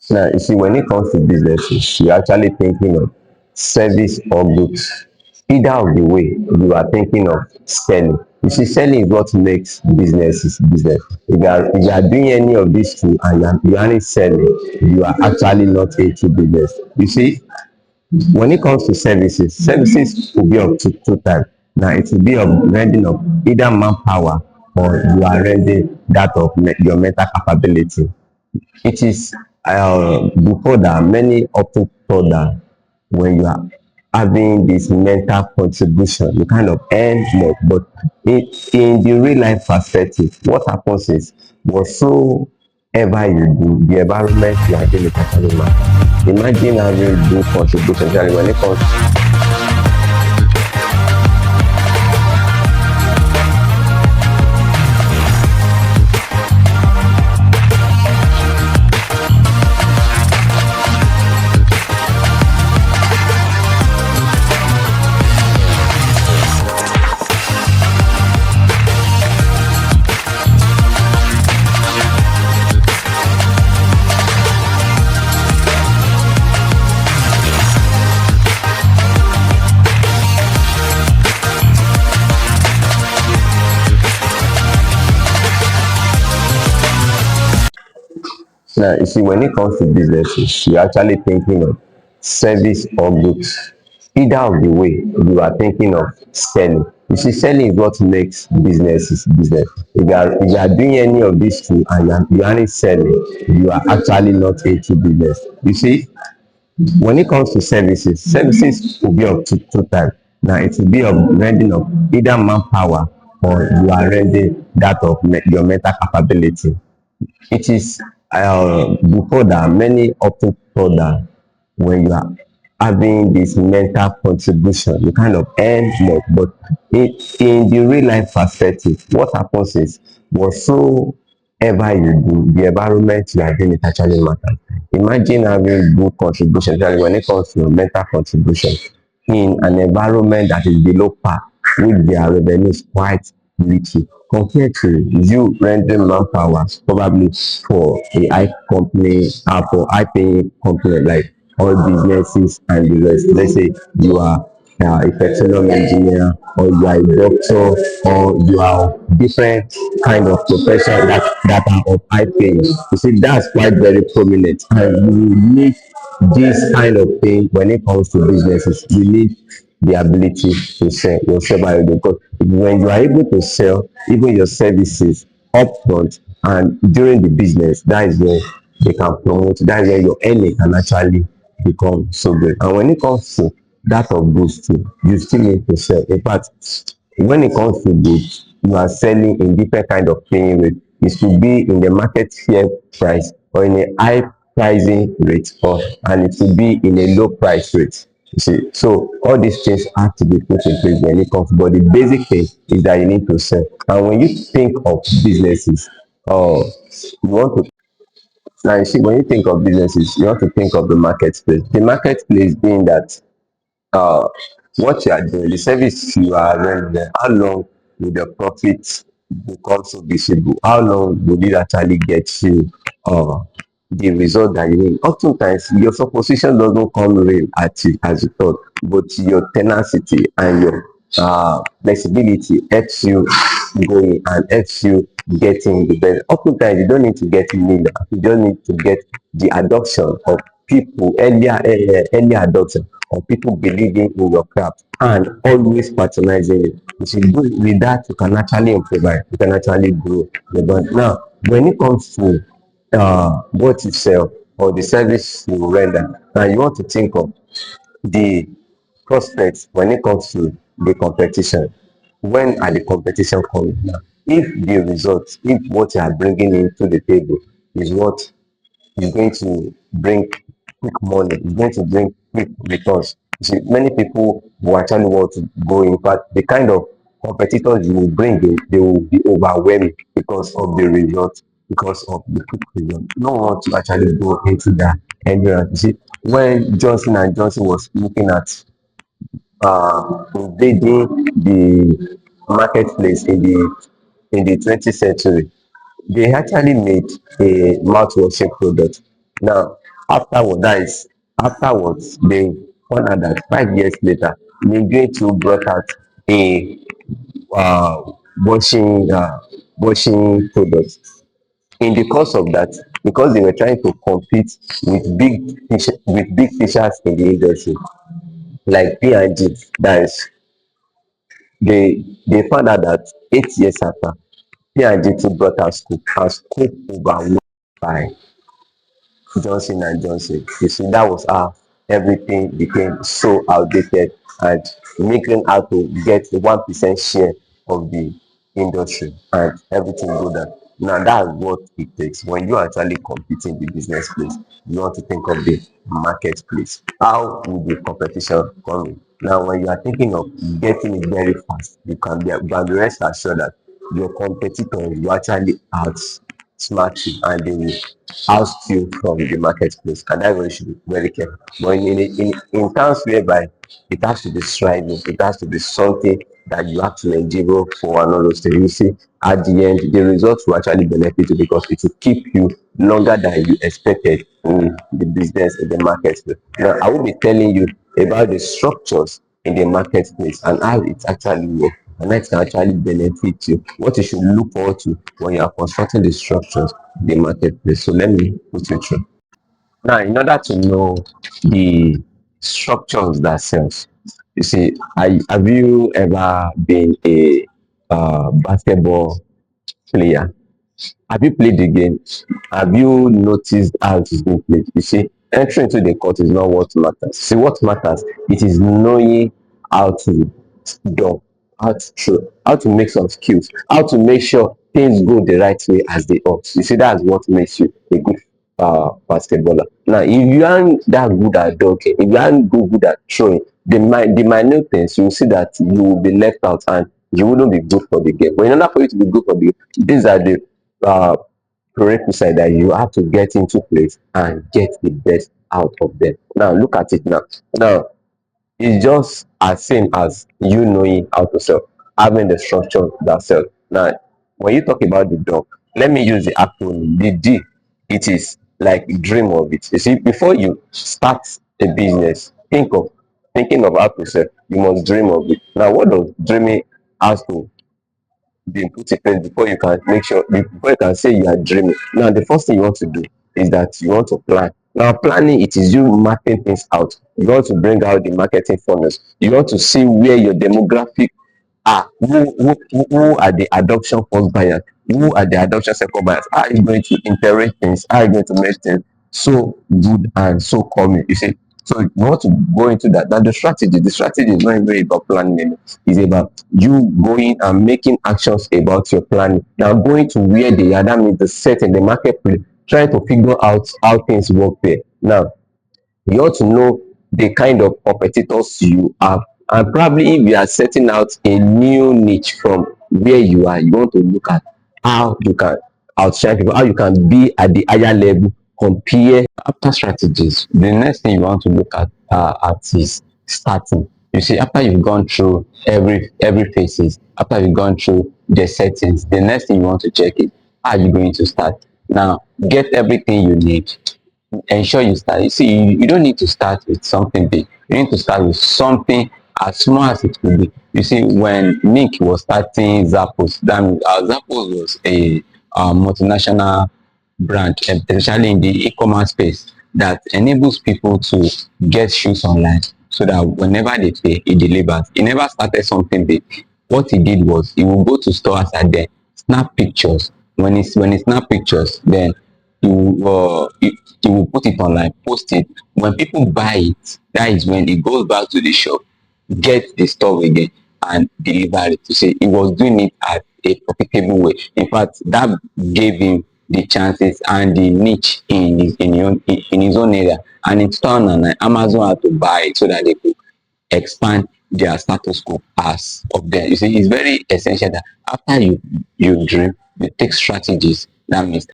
Now, you see, when it comes to businesses, you're actually thinking of service or goods. Either of the way, you are thinking of selling. You see, selling is what makes businesses business. If you are doing any of these two and you aren't selling, you are actually not a true business. You see, when it comes to services, services will be of two types. Now, it will be of rendering of either manpower or you are rendering that of your mental capability. It is before that many often thought that when you are having this mental contribution you kind of earn more, but in the real life perspective what happens is whatsoever you do, the environment you are doing it actually matter. Imagine having good contribution especially when it comes. Now, you see, when it comes to businesses, you're actually thinking of service or goods. Either of the way, you are thinking of selling. You see, selling is what makes businesses business. If you are doing any of these two and you aren't selling, you are actually not a true business. You see, when it comes to services, services will be of two types. Now, it will be of rendering of either manpower or you are rendering that of your mental capability. It is before that many often thought that when you are having this mental contribution you kind of earn more, but in the real life perspective what happens is whatsoever you do, the environment you are doing it actually matters. Imagine having good contribution especially when it comes to mental contribution in an environment that is below par, which their revenue is quite little compared to you rendering manpower probably for a high company, for high paying company like all businesses and the rest. Let's say you are a petroleum engineer or you are a doctor or you are different kind of profession that are of high paying. You see, that's quite very prominent and you need this kind of thing when it comes to businesses. You need the ability to sell yourself by because when you are able to sell even your services upfront and during the business, that is where they can promote, that is where your earning can actually become so great. And when it comes to that of goods too, you still need to sell. In fact, when it comes to goods, you are selling in different kind of paying rate. It should be in the market fair price or in a high pricing rate or and it should be in a low price rate. You see, so all these things have to be put in place when it comes, but the basic thing is that you need to sell. And when you think of businesses, you want to now you see when you think of businesses, you have to think of the marketplace. The marketplace being that uh, what you are doing, the service you are rendering, how long will the profit become so visible? How long will it actually get you uh, the result that you need? Oftentimes, your supposition doesn't come real at you as you thought, but your tenacity and your flexibility helps you going and helps you getting the best. Oftentimes, you don't need to get millions, you just need to get the adoption of people, early adoption of people believing in your craft and always patronizing it. If you do with that, you can actually improvise, you can actually grow the brand. Now, when it comes to what you sell or the service you render, now you want to think of the prospects when it comes to the competition. When are the competition coming now? If the results, if what you are bringing into the table is what is going to bring quick money, it's going to bring quick returns. You see, many people will actually want to go in, but the kind of competitors you will bring in, they will be overwhelming because of the results, because of the quick result. No one want to actually go into that endurance. You see, when Johnson and Johnson was looking at invading the marketplace in the 20th century, they actually made a mouthwashing product. Now, afterward, that is afterwards, they found out that 5 years later, Nigerian brought out a uh, washing product. In the course of that, because they were trying to compete with big fishers in the industry, like P&G, that is, they found out that 8 years after, P&G too brought out scoop, and scoop overwhelmed by Johnson and Johnson. You see, that was how everything became so outdated, and making out to get the 1% share of the industry, and everything go down. Now that's what it takes when you are actually competing in the business place. You want to think of the marketplace. How will the competition come in? Now, when you are thinking of getting it very fast, you can be rest assured that your competitors will actually outsmart you, and they will oust you from the marketplace, and that's why you should be very careful. But in times whereby it has to be striving, it has to be something that you have to endure for and all those things, you see, at the end, the results will actually benefit you, because it will keep you longer than you expected in the business, in the marketplace. Now, I will be telling you about the structures in the marketplace and how it actually works, and that can actually benefit you. What you should look forward to when you are constructing the structures in the marketplace. So let me put you through. Now, in order to know the structures that sells, you see, have you ever been a basketball player? Have you played the game? Have you noticed how it is being played? You see, entering into the court is not what matters. See, what matters, it is knowing how to do, how to make some skills, how to make sure things go the right way as they ought. You see, that's what makes you a good basketballer. Now, if you aren't that good at dunking, if you aren't good at throwing, the minute things, you will see that you will be left out, and you wouldn't be good for the game. But in order for you to be good for the game, these are the uh, prerequisite that you have to get into place and get the best out of them. Now, look at it now. Now, it's just as same as you knowing how to sell, having the structure that sell. Now, when you talk about the dog, let me use the acronym. The D, it is like dream of it. You see, before you start a business, thinking of how to sell, you must dream of it. Now, what does dreaming has to be put in place before you can make sure, before you can say you are dreaming? Now, the first thing you want to do is that you want to plan. Now, planning, it is you mapping things out. You want to bring out the marketing funnels. You want to see where your demographic are, who are the adoption first buyers, who are the adoption second buyers. How are you going to iterate things? How are you going to make things so good and so common? You see, so you want to go into that. Now, the strategy is not even about planning anymore. It's about you going and making actions about your planning. Now, going to where they are, that means the set in the marketplace, trying to figure out how things work there. Now, you ought to know the kind of competitors you have, and probably if you are setting out a new niche from where you are, you want to look at how you can outshine people, how you can be at the higher level, compare. After strategies, the next thing you want to look at is starting. You see, after you've gone through every phases, after you've gone through the settings, the next thing you want to check is how are you going to start. Now, get everything you need, ensure you start. You see, you don't need to start with something big. You need to start with something as small as it could be. You see, when Nick was starting Zappos, that Zappos was a multinational brand, especially in the e-commerce space, that enables people to get shoes online, so that whenever they pay, it delivers. He never started something big. What he did was he will go to stores and then snap pictures. When he snap pictures, then he will put it online, post it. When people buy it, that is when it goes back to the shop, get the store again, and deliver it. To say he was doing it at a profitable way. In fact, that gave him the chances and the niche in his own area. And in 2009, Amazon had to buy it so that they could expand their status quo as of them. You see, it's very essential that after you dream, you take strategies. That means